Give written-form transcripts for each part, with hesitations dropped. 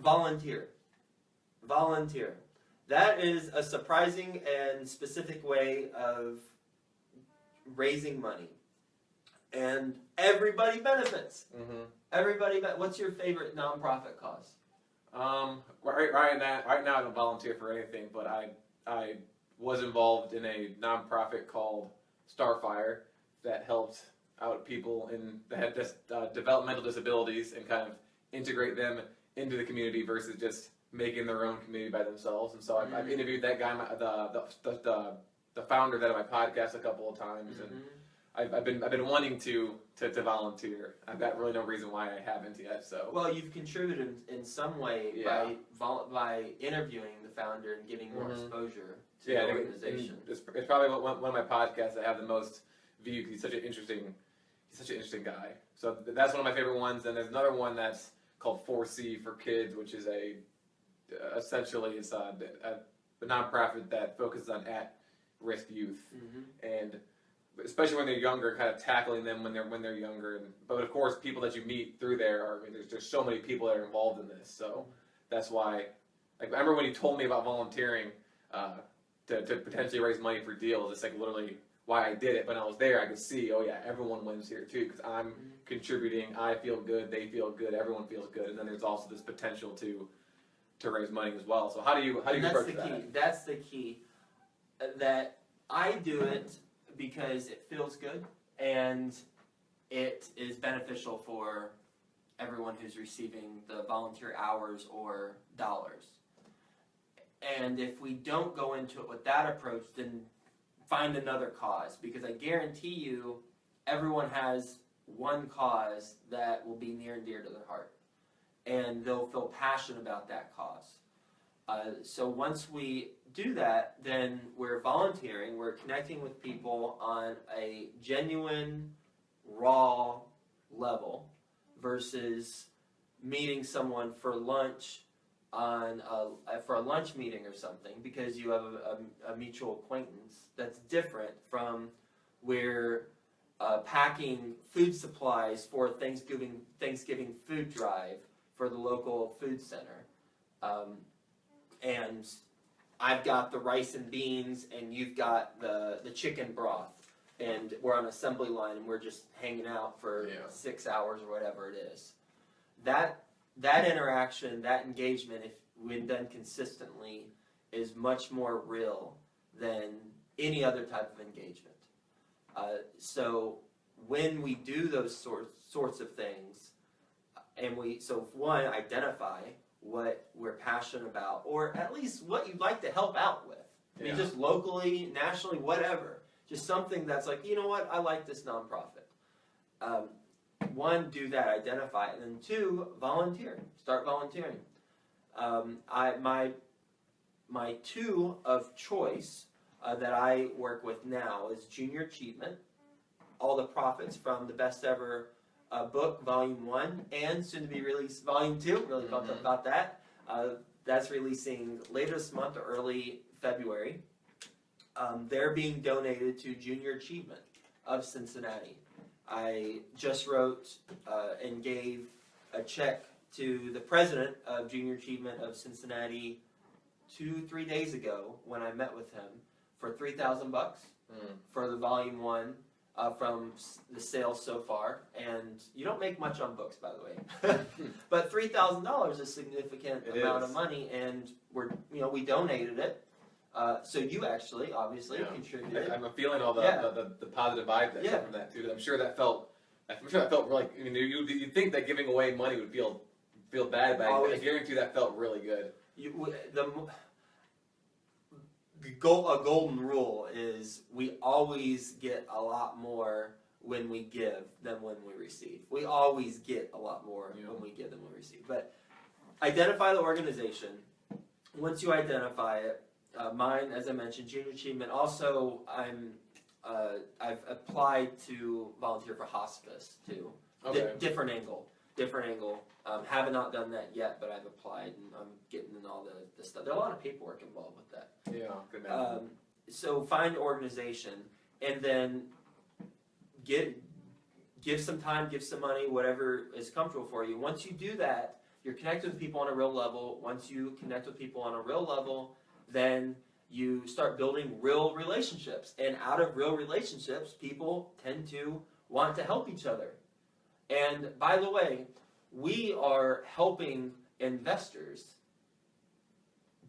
volunteer. Volunteer. That is a surprising and specific way of raising money. And everybody benefits. Mm-hmm. Everybody. What's your favorite nonprofit cause? Right now I don't volunteer for anything, but I was involved in a nonprofit called Starfire that helped out people that had developmental disabilities and kind of integrate them into the community versus just making their own community by themselves. And so I've interviewed that guy, the founder of my podcast a couple of times, and I've been wanting to volunteer. I've got really no reason why I haven't yet. So well, you've contributed in some way by interviewing the founder and giving more exposure to the organization. It's probably one of my podcasts that have the most views. He's such an interesting guy. So that's one of my favorite ones. And there's another one that's called 4C for Kids, which is essentially it's a nonprofit that focuses on at-risk youth, and especially when they're younger, kind of tackling them when they're younger. But of course, people that you meet through there there's so many people that are involved in this. So that's why. I remember when you told me about volunteering to potentially raise money for deals. It's like literally why I did it. When I was there, I could see, oh yeah, everyone wins here too because I'm contributing. I feel good. They feel good. Everyone feels good. And then there's also this potential to raise money as well. So how do you approach that? That's the key. That I do it because it feels good and it is beneficial for everyone who's receiving the volunteer hours or dollars. And if we don't go into it with that approach, then find another cause, because I guarantee you everyone has one cause that will be near and dear to their heart, and they'll feel passionate about that cause. So once we do that, then we're volunteering, we're connecting with people on a genuine, raw level versus meeting someone for lunch for a lunch meeting or something because you have a mutual acquaintance. That's different from we're packing food supplies for Thanksgiving food drive for the local food center. And I've got the rice and beans and you've got the chicken broth, and we're on assembly line and we're just hanging out for 6 hours or whatever it is. That interaction, that engagement, if when done consistently, is much more real than any other type of engagement. So when we do those sorts of things, and one, identify what we're passionate about, or at least what you'd like to help out with. I mean, just locally, nationally, whatever. Just something that's like, you know what, I like this nonprofit. One, do that, identify it, and then two, volunteer. Start volunteering. My two of choice that I work with now is Junior Achievement. All the profits from the Best Ever book, Volume 1, and soon to be released Volume 2. Really pumped up about that. That's releasing later this month or early February. They're being donated to Junior Achievement of Cincinnati. I just wrote and gave a check to the president of Junior Achievement of Cincinnati 2-3 days ago when I met with him for $3,000 for the Volume 1 from the sales so far. And you don't make much on books, by the way. But $3,000 is a significant amount of money, and we donated it. So you actually, obviously, contributed. I'm feeling all the positive vibe that come from that too. I'm sure that felt like, you'd think that giving away money would feel bad, but I guarantee that felt really good. A golden rule is we always get a lot more when we give than when we receive. We always get a lot more when we give than when we receive. But identify the organization. Once you identify it, mine, as I mentioned, Junior Achievement. Also, I've applied to volunteer for hospice too. Okay. Different angle. Have not done that yet, but I've applied and I'm getting in all the stuff. There's a lot of paperwork involved with that. Yeah, good man. So find an organization and then give some time, give some money, whatever is comfortable for you. Once you do that, You're connecting with people on a real level. Once you connect with people on a real level, then you start building real relationships. And out of real relationships, people tend to want to help each other. And by the way, we are helping investors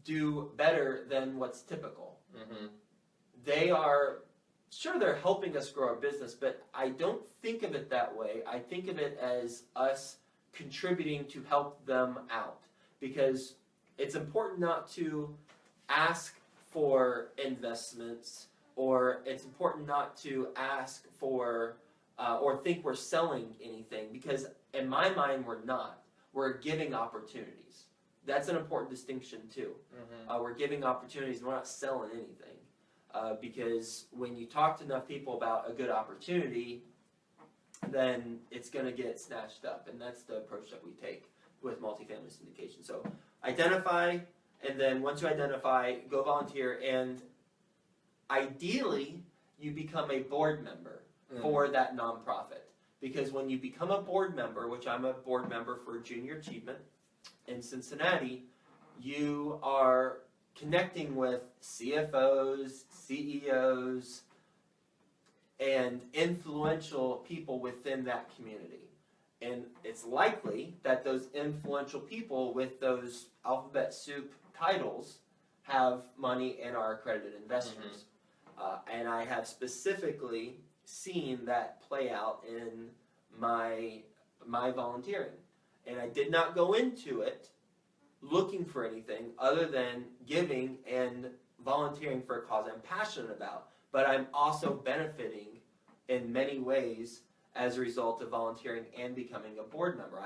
do better than what's typical. Mm-hmm. They are, sure, they're helping us grow our business, but I don't think of it that way. I think of it as us contributing to help them out, because it's important not to ask for investments, or it's important not to ask for or think we're selling anything, because in my mind we're not. We're giving opportunities. That's an important distinction too. Mm-hmm. We're giving opportunities, we're not selling anything. Because when you talk to enough people about a good opportunity, then it's going to get snatched up. And that's the approach that we take with multifamily syndication. So identify, and then once you identify, go volunteer, and ideally you become a board member for that nonprofit. Because when you become a board member, which I'm a board member for Junior Achievement in Cincinnati, you are connecting with CFOs, CEOs, and influential people within that community. And it's likely that those influential people with those alphabet soup titles have money and are accredited investors. And I have specifically seen that play out in my volunteering. And I did not go into it looking for anything other than giving and volunteering for a cause I'm passionate about. But I'm also benefiting in many ways as a result of volunteering and becoming a board member.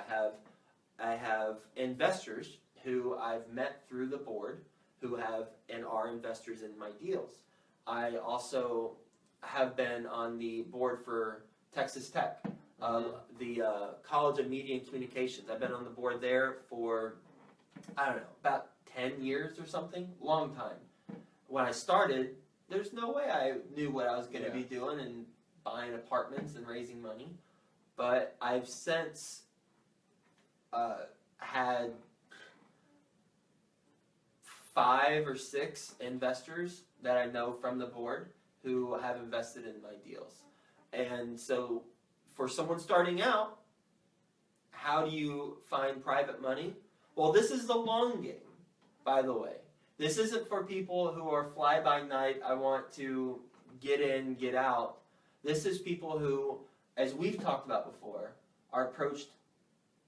I have investors who I've met through the board who have and are investors in my deals. I also have been on the board for Texas Tech, the College of Media and Communications. I've been on the board there for, I don't know, about 10 years or something, long time. When I started, there's no way I knew what I was going to be doing and buying apartments and raising money. But I've since had 5 or 6 investors that I know from the board who have invested in my deals. And so for someone starting out, how do you find private money? Well, this is the long game, by the way. This isn't for people who are fly-by-night, I want to get in, get out. This is people who, as we've talked about before, are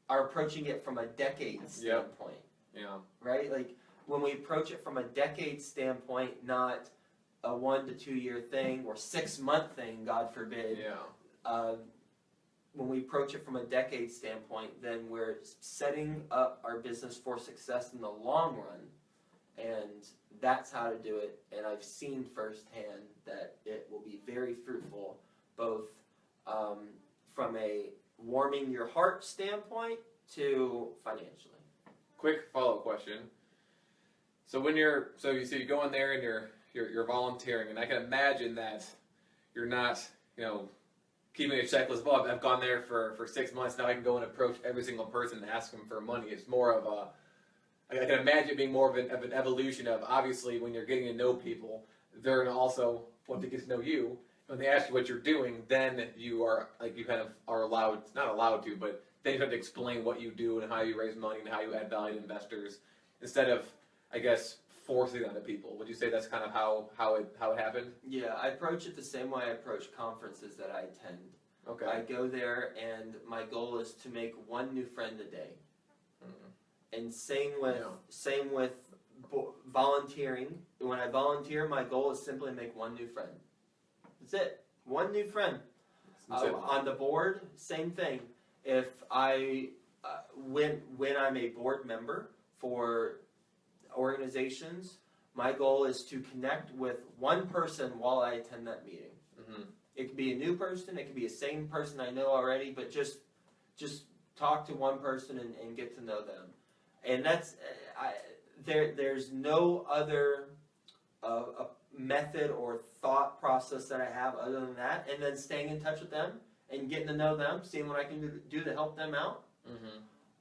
approaching it from a decade standpoint. Yeah. Right? Like, when we approach it from a decade standpoint, not a 1 to 2 year thing or 6-month thing, God forbid. Yeah. When we approach it from a decade standpoint, then we're setting up our business for success in the long run. And that's how to do it. And I've seen firsthand that it will be very fruitful, both from a warming your heart standpoint to financially. Quick follow-up question. So when you go in there and you're volunteering, and I can imagine that you're not, keeping a checklist. Well, I've gone there for 6 months, now I can go and approach every single person and ask them for money. It's more of I can imagine it being more of an evolution of, obviously, when you're getting to know people, they're going to also want to get to know you. When they ask you what you're doing, then you are, you kind of are not allowed to, but then you have to explain what you do and how you raise money and how you add value to investors, instead of, I guess, forcing that to people. Would you say that's kind of how it happened? Yeah, I approach it the same way I approach conferences that I attend. Okay. I go there, and my goal is to make one new friend a day. And same with volunteering. When I volunteer, my goal is simply to make one new friend. That's it. One new friend. On the board, same thing. If when I'm a board member for organizations, my goal is to connect with one person while I attend that meeting. It could be a new person, it could be a same person I know already, but just talk to one person and get to know them. And that's there's no other method or thought process that I have other than that, and then staying in touch with them and getting to know them, seeing what I can do to help them out.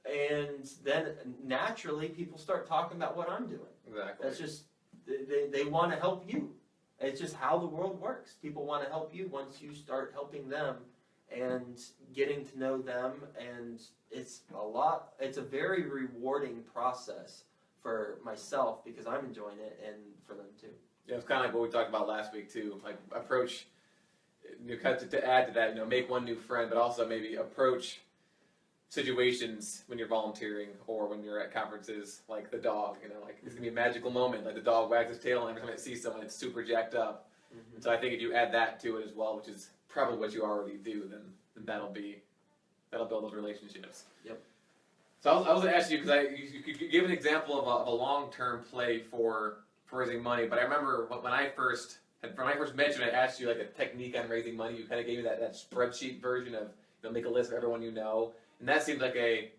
and then naturally people start talking about what I'm doing. Exactly. That's just, they want to help you. It's just how the world works. People want to help you once you start helping them and getting to know them, and it's a very rewarding process for myself because I'm enjoying it, and for them too. Yeah, it's kind of like what we talked about last week too. Like approach, kind of to add to that, make one new friend, but also maybe approach situations when you're volunteering or when you're at conferences, like the dog. Like it's gonna be a magical moment. Like the dog wags its tail, and every time it sees someone, it's super jacked up. Mm-hmm. So I think if you add that to it as well, which is probably what you already do, then that'll build those relationships. Yep. So I was going to ask you, because you could give an example of a long-term play for raising money, but I remember when I first met you, I asked you like a technique on raising money. You kind of gave me that spreadsheet version of make a list of everyone you know, and that seems like a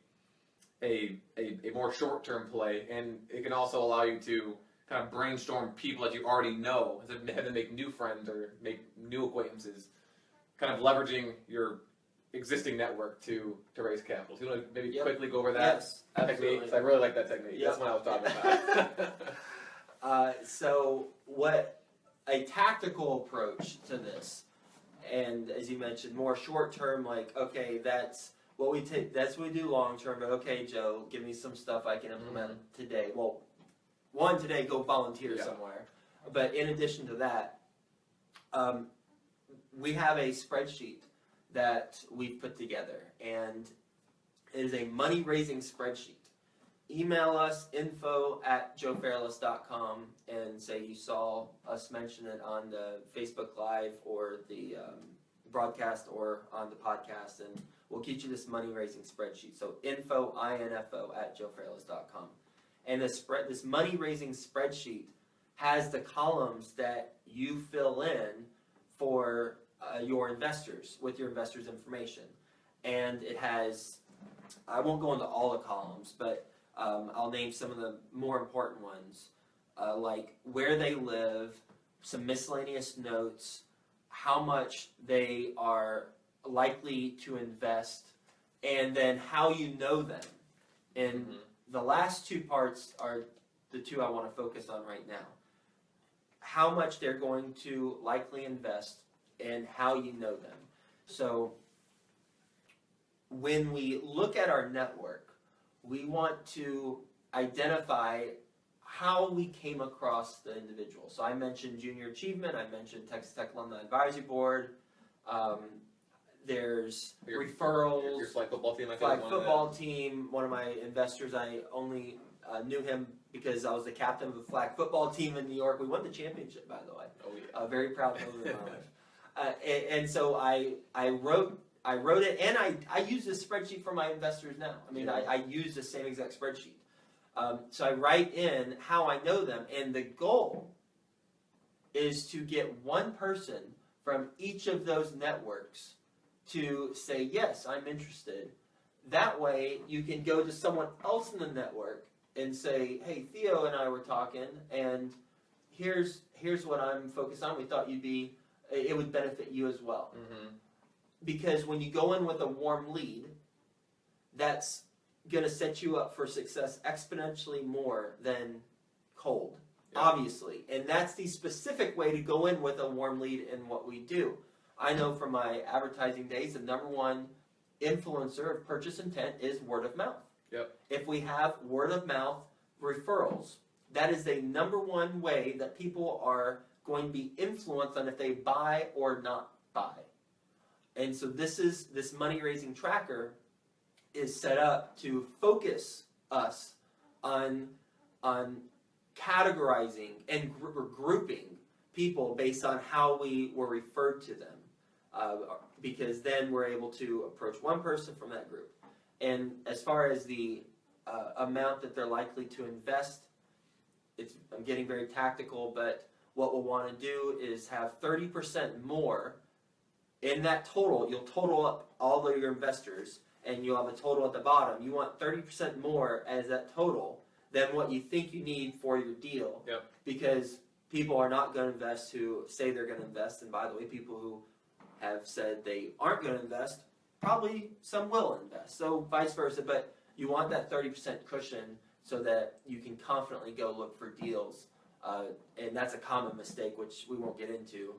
more short-term play, and it can also allow you to kind of brainstorm people that you already know, instead of having to make new friends or make new acquaintances, kind of leveraging your existing network to raise capital. So you want to maybe quickly go over that technique? So I really like that technique. That's what I was talking about. So what a tactical approach to this, and as you mentioned, more short term, like, okay, that's what we do long term, but okay, Joe, give me some stuff I can implement today. Well, today, go volunteer somewhere. But in addition to that, we have a spreadsheet that we've put together, and it is a money-raising spreadsheet. Email us, info@joefairless.com, and say you saw us mention it on the Facebook Live or the broadcast or on the podcast, and we'll get you this money-raising spreadsheet. So info@joefairless.com. And this money-raising spreadsheet has the columns that you fill in for your investors with your investors' information. And it has, I won't go into all the columns, but I'll name some of the more important ones, like where they live, some miscellaneous notes, how much they are likely to invest, and then how you know them. And the last two parts are the two I want to focus on right now. How much they're going to likely invest and how you know them. So when we look at our network, we want to identify how we came across the individual. So I mentioned Junior Achievement, I mentioned Texas Tech Alumni Advisory Board, there's referrals. Your flag football team, team, one of my investors, I only knew him because I was the captain of the flag football team in New York. We won the championship, by the way. Oh yeah. Very proud of my life. And so I wrote it, and I use this spreadsheet for my investors now. I mean, I use the same exact spreadsheet. So I write in how I know them, and the goal is to get one person from each of those networks to say, yes, I'm interested. That way, you can go to someone else in the network and say, hey, Theo and I were talking, and here's what I'm focused on. We thought it would benefit you as well. Mm-hmm. Because when you go in with a warm lead, that's going to set you up for success exponentially more than cold, obviously. And that's the specific way to go in with a warm lead in what we do. I know from my advertising days, the number one influencer of purchase intent is word of mouth. Yep. If we have word of mouth referrals, that is the number one way that people are going to be influenced on if they buy or not buy. And so this money-raising tracker is set up to focus us on categorizing and grouping people based on how we were referred to them. Because then we're able to approach one person from that group. And as far as the amount that they're likely to invest, I'm getting very tactical, but what we'll want to do is have 30% more in that total. You'll total up all of your investors, and you'll have a total at the bottom. You want 30% more as that total than what you think you need for your deal. Yep. Because people are not going to invest who say they're going to invest. And by the way, people who have said they aren't going to invest, probably some will invest. So vice versa. But You want that 30% cushion so that you can confidently go look for deals. And that's a common mistake, which we won't get into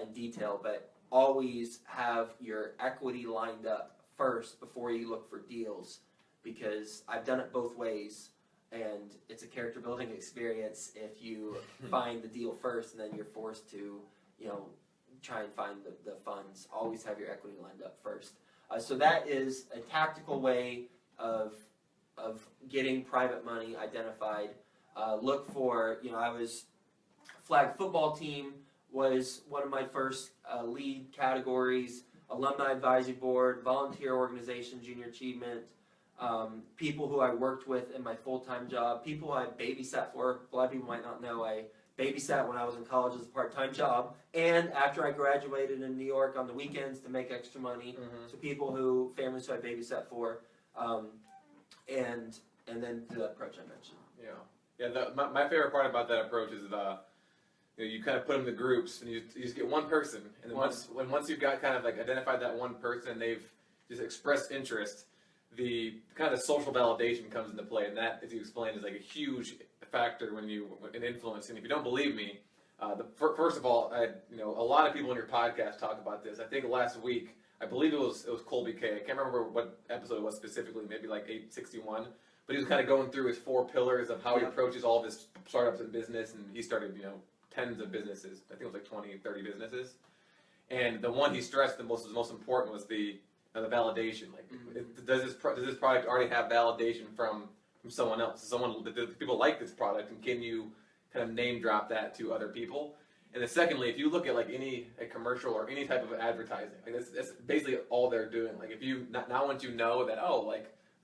in detail, but always have your equity lined up first before you look for deals, because I've done it both ways, and it's a character building experience if you find the deal first and then you're forced to, try and find the funds. Always have your equity lined up first. So that is a tactical way of getting private money identified. Look for, I was flag football team was one of my first lead categories, alumni advisory board, volunteer organization, junior achievement, people who I worked with in my full-time job, people I babysat for. A lot of people might not know I babysat when I was in college as a part-time job, and after I graduated in New York on the weekends to make extra money. So families who I babysat for, and then the approach I mentioned. My favorite part about that approach is you kind of put them in groups, and you just get one person, and then once you've got kind of like identified that one person, they've just expressed interest, the kind of social validation comes into play, and that, as you explained, is like a huge factor in influence. And if you don't believe me, first of all, a lot of people in your podcast talk about this. I think last week, I believe it was Colby K. I can't remember what episode it was specifically, maybe like 861. But he was kind of going through his 4 pillars of how he approaches all of his startups and business, and he started, tens of businesses. I think it was like 20, 30 businesses. And the one he stressed the most important was the validation. Like, does this product already have validation from someone else? Do people like this product, and can you kind of name drop that to other people? And then secondly, if you look at like a commercial or any type of advertising, like that's basically all they're doing. Like if you now once you know that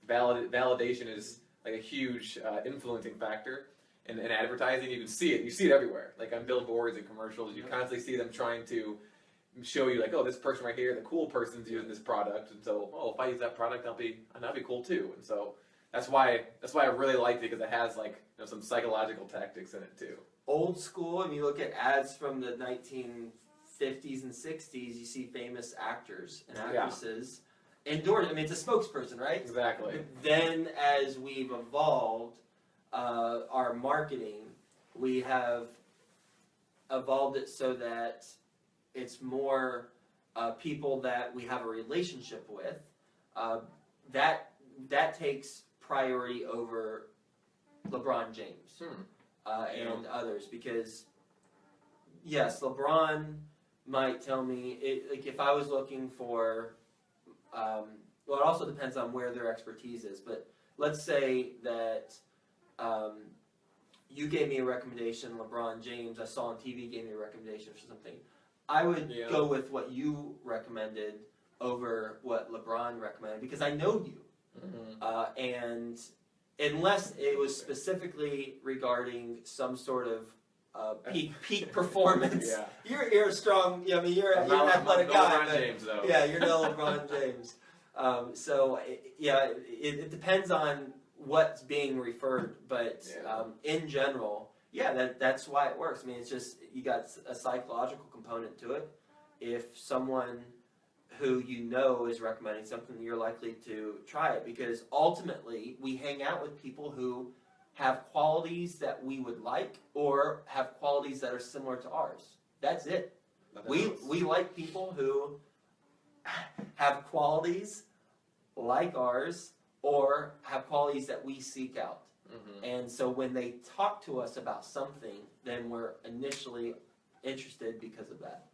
validation is like a huge influencing factor in advertising, you can see it. You see it everywhere, like on billboards and commercials. You constantly see them trying to show you like, oh, this person right here, the cool person's using this product, and so if I use that product, I'll be cool too. And so that's why I really liked it, because it has like some psychological tactics in it too. Old school, and you look at ads from the 1950s and 60s, you see famous actors and actresses endorsed. It's a spokesperson, right? Exactly. But then as we've evolved our marketing, we have evolved it so that it's more people that we have a relationship with. That takes priority over LeBron James and others, because yes, LeBron might tell me like if I was looking for. It also depends on where their expertise is, but let's say that you gave me a recommendation, LeBron James, I saw on TV, gave me a recommendation for something. I would go with what you recommended over what LeBron recommended, because I know you. And unless it was specifically regarding some sort of peak performance, you're a strong. You're an athletic guy. LeBron James, though. Yeah, you're no LeBron James. It depends on what's being referred, but in general, that's why it works. It's just you got a psychological component to it. If someone who is recommending something, you're likely to try it, because ultimately we hang out with people who have qualities that we would like, or have qualities that are similar to ours. That's it. We like people who have qualities like ours, or have qualities that we seek out. And so when they talk to us about something, then we're initially interested because of that.